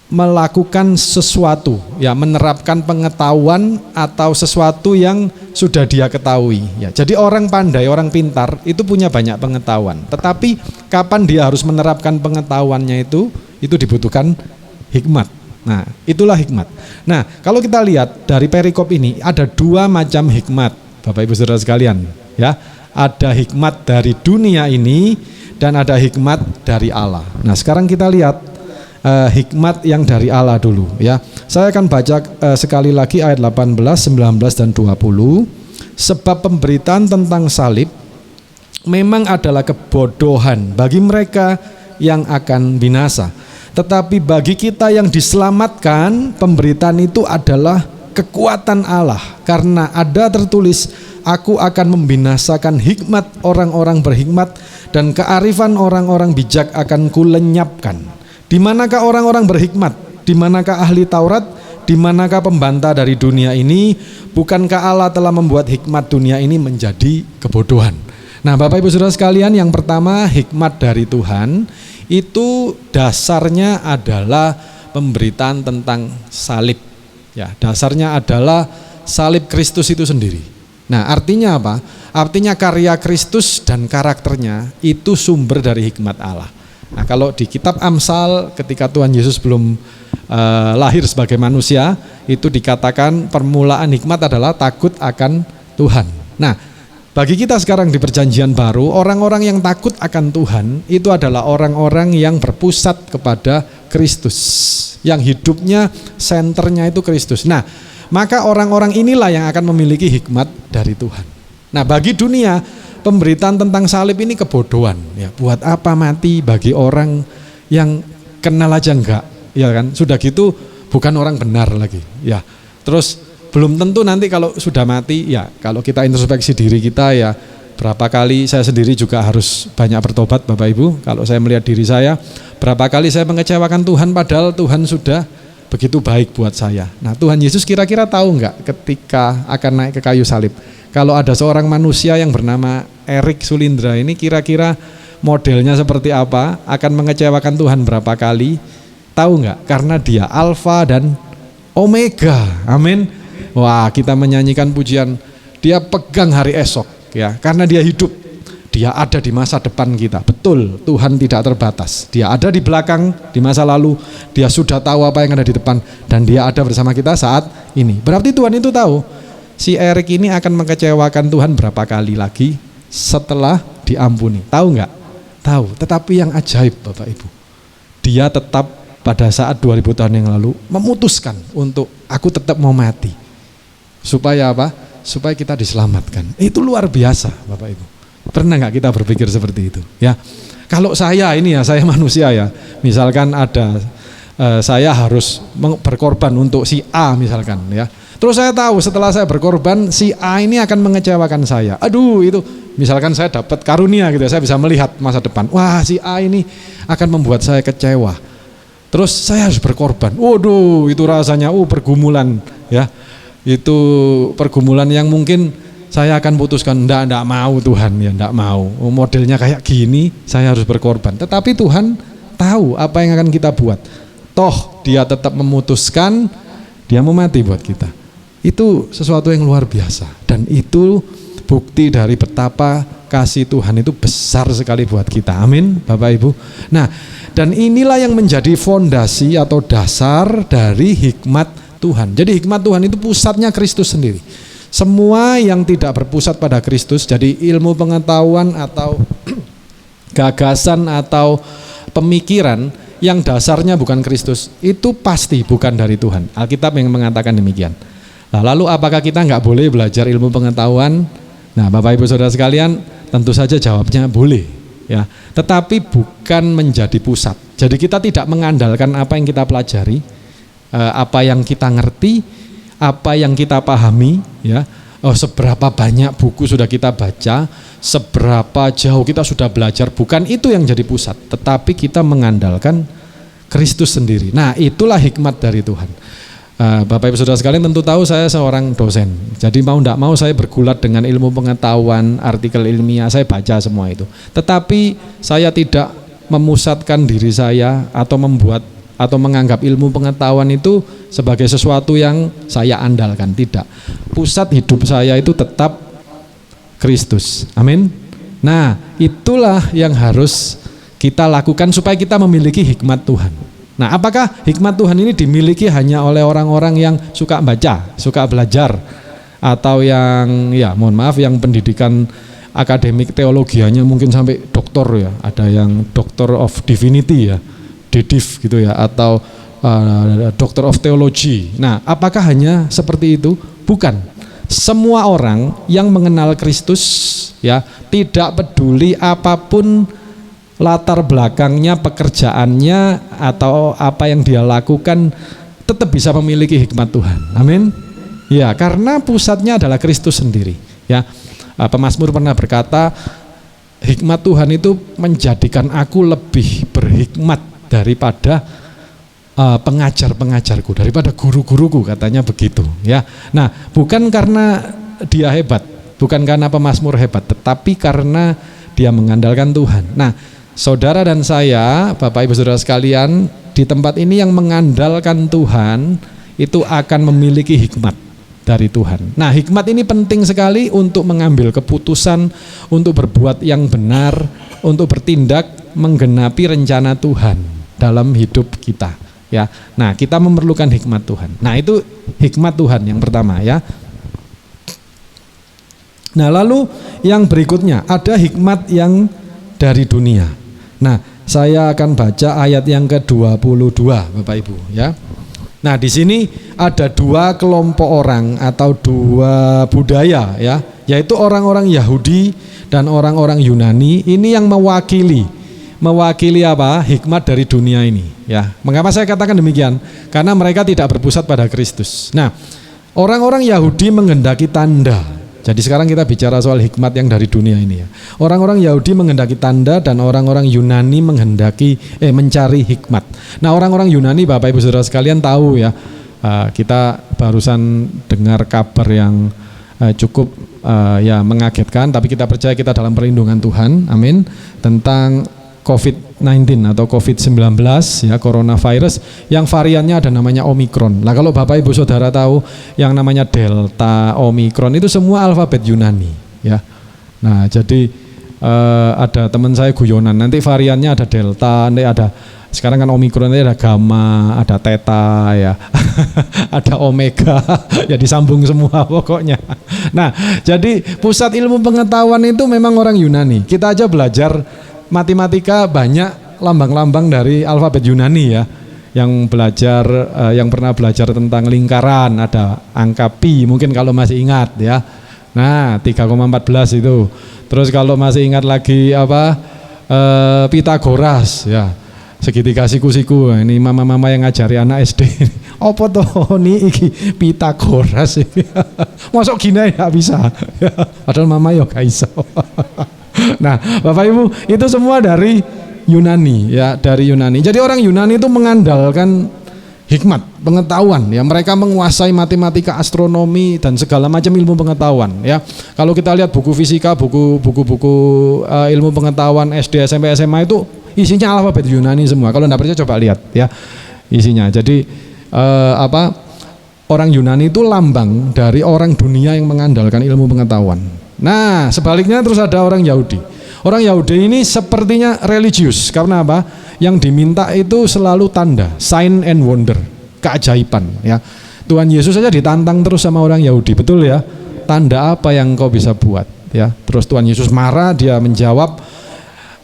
melakukan sesuatu, ya, menerapkan pengetahuan atau sesuatu yang sudah dia ketahui, ya. Jadi orang pandai, orang pintar itu punya banyak pengetahuan, tetapi kapan dia harus menerapkan pengetahuannya itu dibutuhkan hikmat. Nah, itulah hikmat. Nah, kalau kita lihat dari perikop ini ada dua macam hikmat, Bapak Ibu Saudara sekalian, ya. Ada hikmat dari dunia ini dan ada hikmat dari Allah. Nah, sekarang kita lihat hikmat yang dari Allah dulu, ya. Saya akan baca sekali lagi ayat 18, 19 dan 20. Sebab pemberitaan tentang salib memang adalah kebodohan bagi mereka yang akan binasa, tetapi bagi kita yang diselamatkan pemberitaan itu adalah kekuatan Allah, karena ada tertulis, aku akan membinasakan hikmat orang-orang berhikmat dan kearifan orang-orang bijak akan kulenyapkan. Di manakah orang-orang berhikmat? Di manakah ahli Taurat? Di manakah pembantah dari dunia ini? Bukankah Allah telah membuat hikmat dunia ini menjadi kebodohan? Nah, Bapak Ibu Saudara sekalian, yang pertama hikmat dari Tuhan itu dasarnya adalah pemberitaan tentang salib. Ya, dasarnya adalah salib Kristus itu sendiri. Nah, artinya apa? Artinya karya Kristus dan karakternya itu sumber dari hikmat Allah. Nah, kalau di kitab Amsal ketika Tuhan Yesus belum lahir sebagai manusia, itu dikatakan permulaan hikmat adalah takut akan Tuhan. Nah, bagi kita sekarang di perjanjian baru, orang-orang yang takut akan Tuhan itu adalah orang-orang yang berpusat kepada Kristus, yang hidupnya senternya itu Kristus. Nah, maka orang-orang inilah yang akan memiliki hikmat dari Tuhan. Nah, bagi dunia pemberitaan tentang salib ini kebodohan, ya. Buat apa mati bagi orang yang kenal aja enggak, ya kan? Sudah gitu bukan orang benar lagi, ya. Terus belum tentu nanti kalau sudah mati, ya, kalau kita introspeksi diri kita, ya, berapa kali saya sendiri juga harus banyak bertobat, Bapak Ibu. Kalau saya melihat diri saya, berapa kali saya mengecewakan Tuhan padahal Tuhan sudah begitu baik buat saya. Nah, Tuhan Yesus kira-kira tahu enggak ketika akan naik ke kayu salib? Kalau ada seorang manusia yang bernama Erik Sulindra ini, kira-kira modelnya seperti apa, akan mengecewakan Tuhan berapa kali? Tahu nggak? Karena dia Alfa dan Omega. Amin. Wah, kita menyanyikan pujian, dia pegang hari esok, ya, karena dia hidup. Dia ada di masa depan kita. Betul, Tuhan tidak terbatas. Dia ada di belakang, di masa lalu. Dia sudah tahu apa yang ada di depan, dan dia ada bersama kita saat ini. Berarti Tuhan itu tahu si Erik ini akan mengecewakan Tuhan berapa kali lagi setelah diampuni. Tahu nggak? Tahu. Tetapi yang ajaib, Bapak Ibu, dia tetap pada saat 2000 tahun yang lalu memutuskan untuk aku tetap mau mati. Supaya apa? Supaya kita diselamatkan. Itu luar biasa, Bapak Ibu. Pernah nggak kita berpikir seperti itu? Ya, kalau saya ini, ya, saya manusia, ya. Misalkan ada saya harus berkorban untuk si A misalkan, ya. Terus saya tahu setelah saya berkorban si A ini akan mengecewakan saya. Aduh, itu misalkan saya dapat karunia gitu, saya bisa melihat masa depan. Wah, si A ini akan membuat saya kecewa. Terus saya harus berkorban. Waduh, itu rasanya pergumulan, ya. Itu pergumulan yang mungkin saya akan putuskan enggak mau Tuhan, ya, enggak mau. Modelnya kayak gini, saya harus berkorban. Tetapi Tuhan tahu apa yang akan kita buat. Toh dia tetap memutuskan, dia mau mati buat kita. Itu sesuatu yang luar biasa. Dan itu bukti dari betapa kasih Tuhan itu besar sekali buat kita. Amin, Bapak Ibu. Nah, dan inilah yang menjadi fondasi atau dasar dari hikmat Tuhan. Jadi hikmat Tuhan itu pusatnya Kristus sendiri. Semua yang tidak berpusat pada Kristus, jadi ilmu pengetahuan atau gagasan atau pemikiran yang dasarnya bukan Kristus, itu pasti bukan dari Tuhan. Alkitab yang mengatakan demikian. Nah, lalu apakah kita nggak boleh belajar ilmu pengetahuan? Nah, Bapak Ibu Saudara sekalian, tentu saja jawabnya boleh, ya. Tetapi bukan menjadi pusat. Jadi kita tidak mengandalkan apa yang kita pelajari, apa yang kita ngerti, apa yang kita pahami, ya. Seberapa banyak buku sudah kita baca, seberapa jauh kita sudah belajar, bukan itu yang jadi pusat, tetapi kita mengandalkan Kristus sendiri. Nah, itulah hikmat dari Tuhan. Bapak Ibu Saudara sekalian tentu tahu saya seorang dosen. Jadi mau tidak mau saya bergulat dengan ilmu pengetahuan, artikel ilmiah, saya baca semua itu. Tetapi saya tidak memusatkan diri saya atau membuat atau menganggap ilmu pengetahuan itu sebagai sesuatu yang saya andalkan. Tidak. Pusat hidup saya itu tetap Kristus. Amin. Nah, itulah yang harus kita lakukan supaya kita memiliki hikmat Tuhan. Nah, apakah hikmat Tuhan ini dimiliki hanya oleh orang-orang yang suka baca, suka belajar, atau yang yang pendidikan akademik teologianya mungkin sampai doktor, ya, ada yang Doctor of Divinity, ya, DDiv gitu, ya, atau Doctor of Theology. Nah, apakah hanya seperti itu? Bukan. Semua orang yang mengenal Kristus, ya, tidak peduli apapun latar belakangnya, pekerjaannya, atau apa yang dia lakukan, tetap bisa memiliki hikmat Tuhan. Amin. Ya, karena pusatnya adalah Kristus sendiri, ya. Pemazmur pernah berkata, hikmat Tuhan itu menjadikan aku lebih berhikmat daripada pengajar-pengajarku, daripada guru-guruku, katanya begitu, ya. Nah, bukan karena dia hebat, bukan karena pemazmur hebat, tetapi karena dia mengandalkan Tuhan. Nah, saudara dan saya, Bapak Ibu Saudara sekalian, di tempat ini yang mengandalkan Tuhan itu akan memiliki hikmat dari Tuhan. Nah, hikmat ini penting sekali untuk mengambil keputusan, untuk berbuat yang benar, untuk bertindak menggenapi rencana Tuhan dalam hidup kita, ya. Nah, kita memerlukan hikmat Tuhan. Nah, itu hikmat Tuhan yang pertama, ya. Nah, lalu yang berikutnya ada hikmat yang dari dunia. Nah, saya akan baca ayat yang ke-22, Bapak Ibu, ya. Nah, di sini ada dua kelompok orang atau dua budaya, ya, yaitu orang-orang Yahudi dan orang-orang Yunani. Ini yang mewakili apa? Hikmat dari dunia ini, ya. Mengapa saya katakan demikian? Karena mereka tidak berpusat pada Kristus. Nah, orang-orang Yahudi menghendaki tanda. Jadi sekarang kita bicara soal hikmat yang dari dunia ini, ya. Orang-orang Yahudi menghendaki tanda dan orang-orang Yunani mencari hikmat. Nah, orang-orang Yunani, Bapak Ibu Saudara sekalian tahu, ya, kita barusan dengar kabar yang cukup mengagetkan, tapi kita percaya kita dalam perlindungan Tuhan, amin, tentang COVID-19 atau COVID-19, ya, coronavirus, yang variannya ada namanya Omikron. Nah, kalau Bapak Ibu Saudara tahu yang namanya Delta, Omikron, itu semua alfabet Yunani, ya. Nah, jadi ada teman saya guyonan, nanti variannya ada Delta, nanti ada, sekarang kan Omikron, nanti ada Gamma, ada Theta, ya. Ada Omega, ya, disambung semua pokoknya. Nah, jadi pusat ilmu pengetahuan itu memang orang Yunani. Kita aja belajar matematika banyak lambang-lambang dari alfabet Yunani, ya. Yang belajar, yang pernah belajar tentang lingkaran, ada angka pi, mungkin kalau masih ingat, ya. Nah, 3,14 itu. Terus kalau masih ingat lagi Pitagoras, ya. Segitiga siku-siku. Ini mama-mama yang ngajari anak SD. Apa toh ini iki Pitagoras? Masuk gini ya bisa. Padahal mama yo gak iso. Nah, Bapak Ibu, itu semua dari Yunani, ya, dari Yunani. Jadi orang Yunani itu mengandalkan hikmat, pengetahuan, ya. Mereka menguasai matematika, astronomi, dan segala macam ilmu pengetahuan, ya. Kalau kita lihat buku fisika, buku-buku ilmu pengetahuan SD, SMP, SMA, itu isinya alfabet Yunani semua. Kalau enggak percaya coba lihat ya isinya. Jadi orang Yunani itu lambang dari orang dunia yang mengandalkan ilmu pengetahuan. Nah, sebaliknya terus ada orang Yahudi. Orang Yahudi ini sepertinya religius. Karena apa? Yang diminta itu selalu tanda, sign and wonder, keajaiban ya. Tuhan Yesus saja ditantang terus sama orang Yahudi, betul ya? Tanda apa yang kau bisa buat ya? Terus Tuhan Yesus marah, dia menjawab,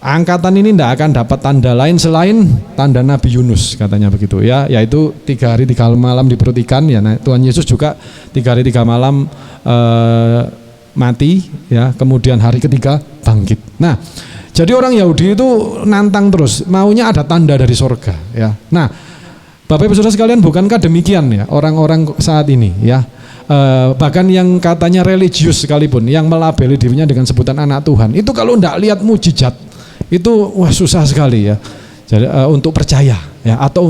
angkatan ini tidak akan dapat tanda lain selain tanda Nabi Yunus, katanya begitu ya, yaitu 3 hari 3 malam di perut ikan ya. Nah, Tuhan Yesus juga 3 hari 3 malam mati ya, kemudian hari ketiga bangkit. Nah, jadi orang Yahudi itu nantang terus, maunya ada tanda dari sorga ya. Nah, Bapak Ibu Saudara sekalian, bukankah demikian ya orang-orang saat ini ya, bahkan yang katanya religius sekalipun, yang melabeli dirinya dengan sebutan anak Tuhan, itu kalau tidak lihat mujizat itu wah susah sekali ya. Jadi untuk percaya ya, atau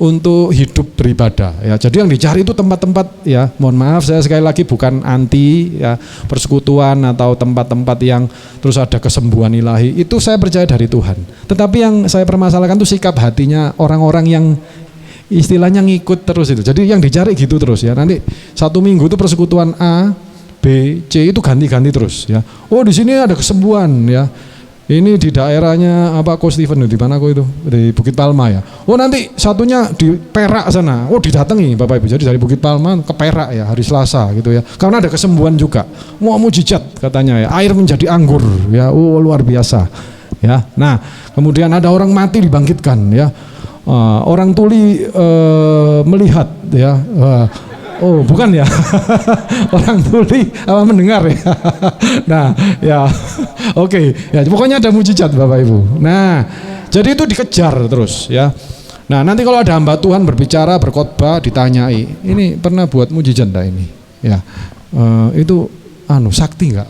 untuk hidup beribadah ya. Jadi yang dicari itu tempat-tempat ya, mohon maaf saya sekali lagi bukan anti ya persekutuan atau tempat-tempat yang terus ada kesembuhan ilahi, itu saya percaya dari Tuhan. Tetapi yang saya permasalahkan itu sikap hatinya orang-orang yang istilahnya ngikut terus itu. Jadi yang dicari gitu terus ya. Nanti 1 minggu itu persekutuan A, B, C itu ganti-ganti terus ya. Oh di sini ada kesembuhan ya. Ini di daerahnya Coach Stephen di mana kok itu, di Bukit Palma ya. Oh nanti satunya di Perak sana. Oh didatangi Bapak Ibu. Jadi dari Bukit Palma ke Perak ya hari Selasa gitu ya. Karena ada kesembuhan juga. Mau mujizat katanya ya. Air menjadi anggur ya. Oh luar biasa ya. Nah kemudian ada orang mati dibangkitkan ya. Orang tuli melihat ya. Oh bukan ya. Orang tuli mendengar ya. Nah ya oke. Ya pokoknya ada mujizat Bapak Ibu. Nah jadi itu dikejar terus ya. Nah nanti kalau ada hamba Tuhan berbicara, berkhotbah, ditanyai, ini pernah buat mujizat enggak ini ya, itu sakti enggak?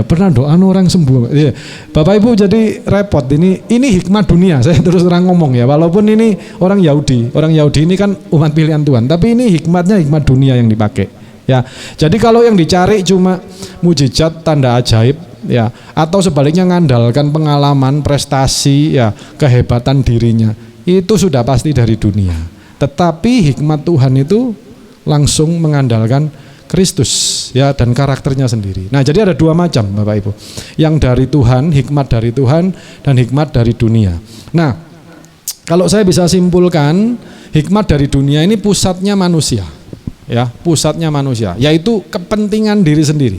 Pernah doa orang sembuh ya. Bapak Ibu, jadi repot ini hikmat dunia, saya terus terang ngomong ya, walaupun ini orang Yahudi ini kan umat pilihan Tuhan, tapi ini hikmatnya hikmat dunia yang dipakai ya. Jadi kalau yang dicari cuma mujizat, tanda ajaib ya, atau sebaliknya ngandalkan pengalaman, prestasi ya, kehebatan dirinya, itu sudah pasti dari dunia. Tetapi hikmat Tuhan itu langsung mengandalkan Kristus ya, dan karakternya sendiri. Nah jadi ada 2 macam Bapak Ibu, yang dari Tuhan, hikmat dari Tuhan, dan hikmat dari dunia. Nah kalau saya bisa simpulkan, hikmat dari dunia ini pusatnya manusia ya, pusatnya manusia, yaitu kepentingan diri sendiri.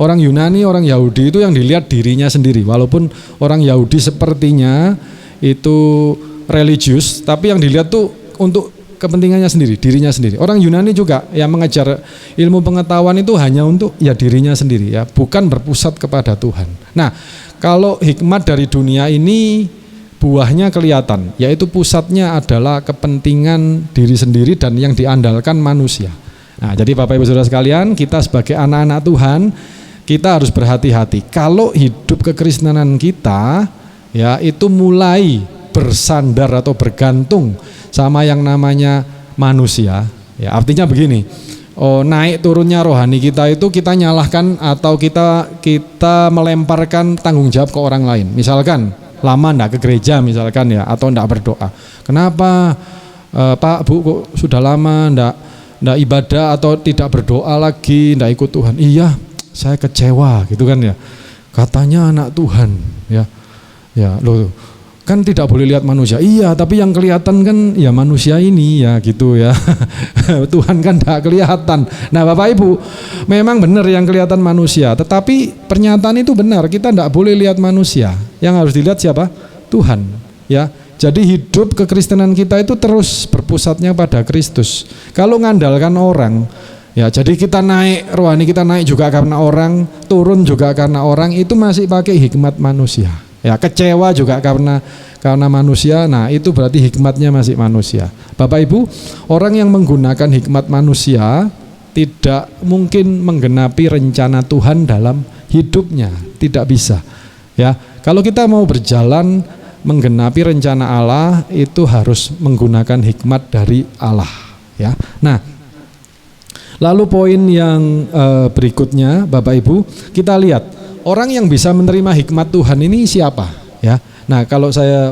Orang Yunani, orang Yahudi itu yang dilihat dirinya sendiri, walaupun orang Yahudi sepertinya itu religius, tapi yang dilihat tuh untuk kepentingannya sendiri, dirinya sendiri. Orang Yunani juga yang mengejar ilmu pengetahuan itu hanya untuk ya dirinya sendiri ya, bukan berpusat kepada Tuhan. Nah, kalau hikmat dari dunia ini buahnya kelihatan, yaitu pusatnya adalah kepentingan diri sendiri dan yang diandalkan manusia. Nah, jadi Bapak Ibu Saudara sekalian, kita sebagai anak-anak Tuhan, kita harus berhati-hati. Kalau hidup kekristenan kita ya itu mulai bersandar atau bergantung sama yang namanya manusia ya, artinya begini, naik turunnya rohani kita itu kita nyalahkan atau kita melemparkan tanggung jawab ke orang lain. Misalkan lama enggak ke gereja misalkan ya, atau enggak berdoa, kenapa Pak Bu kok sudah lama enggak ibadah atau tidak berdoa lagi, enggak ikut Tuhan? Iya saya kecewa gitu kan ya, katanya anak Tuhan ya loh, kan tidak boleh lihat manusia. Iya, tapi yang kelihatan kan ya manusia ini ya gitu ya. Tuhan kan tidak kelihatan. Nah Bapak Ibu, memang benar yang kelihatan manusia, tetapi pernyataan itu benar, kita tidak boleh lihat manusia. Yang harus dilihat siapa? Tuhan ya. Jadi hidup kekristenan kita itu terus berpusatnya pada Kristus. Kalau ngandalkan orang ya, jadi kita naik, rohani kita naik juga karena orang, turun juga karena orang, itu masih pakai hikmat manusia. Ya, kecewa juga karena manusia. Nah itu berarti hikmatnya masih manusia. Bapak Ibu, orang yang menggunakan hikmat manusia tidak mungkin menggenapi rencana Tuhan dalam hidupnya, tidak bisa ya. Kalau kita mau berjalan menggenapi rencana Allah, itu harus menggunakan hikmat dari Allah ya. Nah lalu poin yang berikutnya Bapak Ibu, kita lihat orang yang bisa menerima hikmat Tuhan ini siapa ya. Nah, kalau saya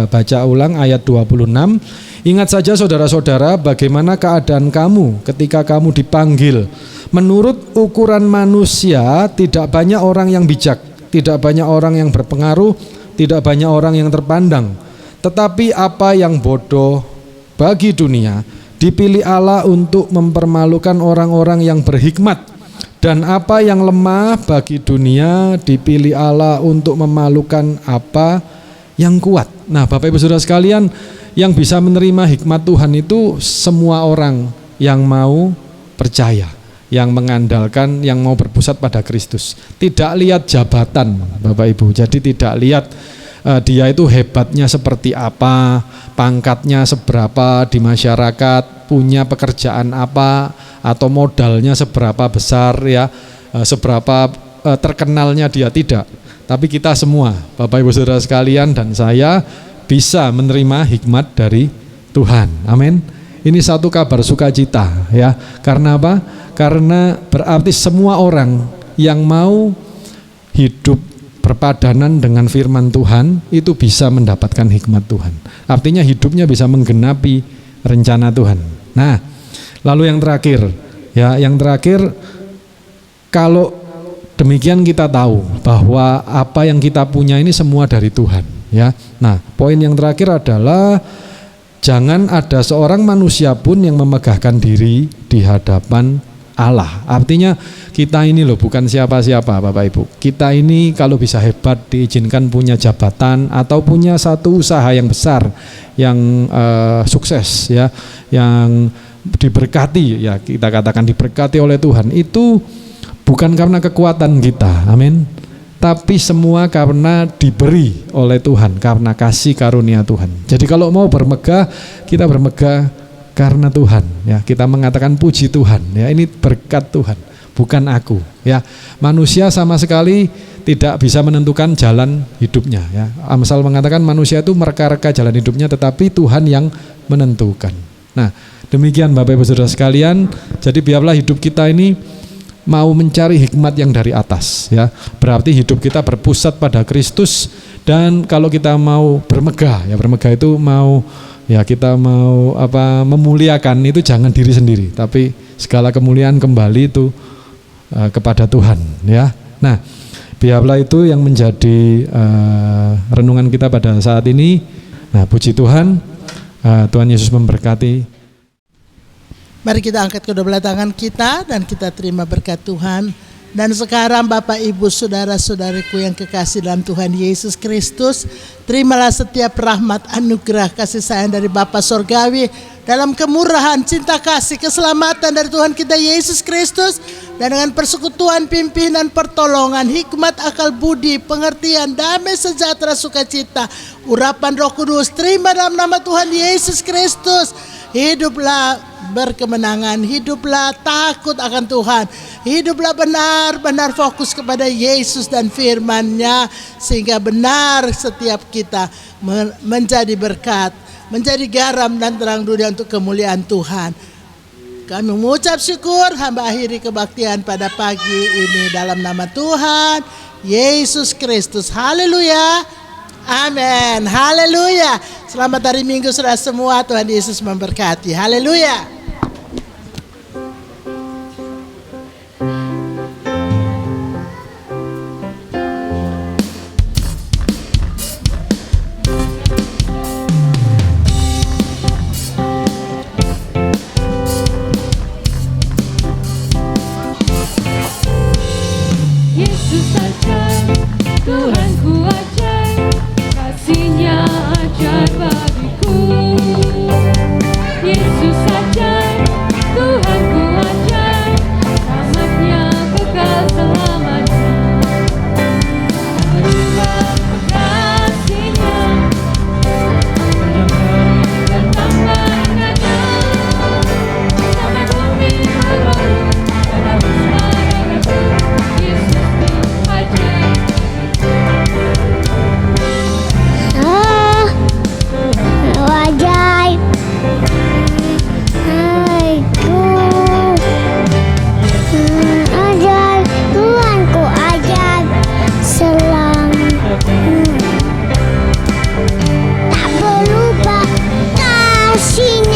baca ulang ayat 26, ingat saja saudara-saudara bagaimana keadaan kamu ketika kamu dipanggil. Menurut ukuran manusia tidak banyak orang yang bijak, tidak banyak orang yang berpengaruh, tidak banyak orang yang terpandang. Tetapi apa yang bodoh bagi dunia dipilih Allah untuk mempermalukan orang-orang yang berhikmat. Dan apa yang lemah bagi dunia dipilih Allah untuk memalukan apa yang kuat. Nah, Bapak Ibu Saudara sekalian, yang bisa menerima hikmat Tuhan itu semua orang yang mau percaya, yang mengandalkan, yang mau berpusat pada Kristus. Tidak lihat jabatan, Bapak Ibu. Jadi tidak lihat dia itu hebatnya seperti apa, pangkatnya seberapa di masyarakat, punya pekerjaan apa, atau modalnya seberapa besar ya, seberapa terkenalnya dia, tidak. Tapi kita semua, Bapak Ibu Saudara sekalian dan saya bisa menerima hikmat dari Tuhan. Amin. Ini satu kabar sukacita ya. Karena apa? Karena berarti semua orang yang mau hidup berpadanan dengan firman Tuhan itu bisa mendapatkan hikmat Tuhan. Artinya hidupnya bisa menggenapi rencana Tuhan. Nah, lalu yang terakhir, ya, yang terakhir, kalau demikian kita tahu bahwa apa yang kita punya ini semua dari Tuhan, ya. Nah, poin yang terakhir adalah jangan ada seorang manusia pun yang memegahkan diri di hadapan Allah. Artinya kita ini loh bukan siapa-siapa, Bapak Ibu. Kita ini kalau bisa hebat diizinkan punya jabatan atau punya satu usaha yang besar, yang sukses ya, yang diberkati ya, kita katakan diberkati oleh Tuhan, itu bukan karena kekuatan kita, amin, tapi semua karena diberi oleh Tuhan, karena kasih karunia Tuhan. Jadi kalau mau bermegah, kita bermegah karena Tuhan ya, kita mengatakan puji Tuhan ya, ini berkat Tuhan, bukan aku ya. Manusia sama sekali tidak bisa menentukan jalan hidupnya ya. Amsal mengatakan manusia itu mereka-reka jalan hidupnya, tetapi Tuhan yang menentukan. Nah, demikian Bapak Ibu Saudara sekalian. Jadi biarlah hidup kita ini mau mencari hikmat yang dari atas ya. Berarti hidup kita berpusat pada Kristus. Dan kalau kita mau bermegah ya, bermegah itu mau ya, kita mau memuliakan itu jangan diri sendiri, tapi segala kemuliaan kembali itu kepada Tuhan ya. Nah, biarlah itu yang menjadi renungan kita pada saat ini. Nah, puji Tuhan, Tuhan Yesus memberkati. Mari kita angkat kedua belah tangan kita dan kita terima berkat Tuhan. Dan sekarang Bapak Ibu Saudara-saudariku yang kekasih dalam Tuhan Yesus Kristus, terimalah setiap rahmat, anugerah, kasih sayang dari Bapa Sorgawi dalam kemurahan, cinta kasih, keselamatan dari Tuhan kita Yesus Kristus, dan dengan persekutuan, pimpinan, pertolongan, hikmat, akal budi, pengertian, damai, sejahtera, sukacita, urapan Roh Kudus, terima dalam nama Tuhan Yesus Kristus. Hiduplah berkemenangan, hiduplah takut akan Tuhan, hiduplah benar-benar fokus kepada Yesus dan firman-Nya, sehingga benar setiap kita menjadi berkat, menjadi garam dan terang dunia untuk kemuliaan Tuhan. Kami mengucap syukur, hamba akhiri kebaktian pada pagi ini dalam nama Tuhan Yesus Kristus. Haleluya. Amin. Haleluya. Selamat hari Minggu saudara semua. Tuhan Yesus memberkati. Haleluya. Yesus ajaib, Tuhanku ajaib, kasih-Nya ajaib bagiku. Yesus ajaib, Tuhanku ajaib, rahmat-Nya kekal selamanya. Berubah kasih-Nya, bertambah indahnya, sampai bumi berlalu, menebus marahku. Yesusku ajaib. kasih-Nya.